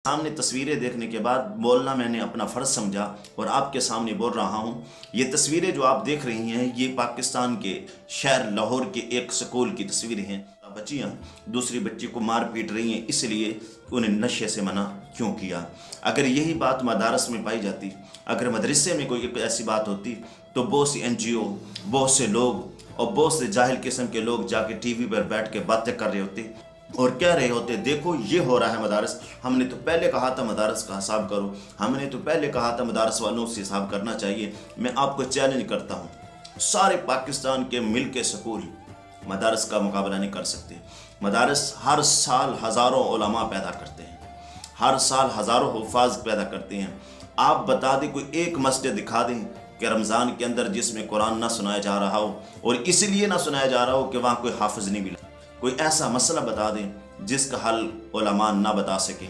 सामने तस्वीरें देखने के बाद बोलना मैंने अपना फ़र्ज़ समझा और आपके सामने बोल रहा हूँ। ये तस्वीरें जो आप देख रही हैं ये पाकिस्तान के शहर लाहौर के एक स्कूल की तस्वीरें हैं। बच्चियाँ दूसरी बच्ची को मार पीट रही हैं, इसलिए उन्हें नशे से मना क्यों किया। अगर यही बात मदारस में पाई जाती, अगर मदरसे में कोई ऐसी बात होती तो बहुत सी NGO, बहुत से लोग और बहुत से जाहिल किस्म के लोग जाके TV पर बैठ के बातें कर रहे होते और कह रहे होते देखो ये हो रहा है मदारस, हमने तो पहले कहा था मदारस का हिसाब करो, हमने तो पहले कहा था मदारस वालों से हिसाब करना चाहिए। मैं आपको चैलेंज करता हूँ, सारे पाकिस्तान के मिल के स्कूल मदारस का मुकाबला नहीं कर सकते। मदारस हर साल हज़ारों उलमा पैदा करते हैं, हर साल हज़ारों हुफ़ाज़ पैदा करते हैं। आप बता दें कोई एक मस्जिद दिखा दें कि रमज़ान के अंदर जिसमें कुरान ना सुनाया जा रहा हो, और इसलिए ना सुनाया जा रहा हो कि वहाँ कोई हाफिज़ नहीं मिला। कोई ऐसा मसला बता दें जिसका हल उलमा ना बता सकें।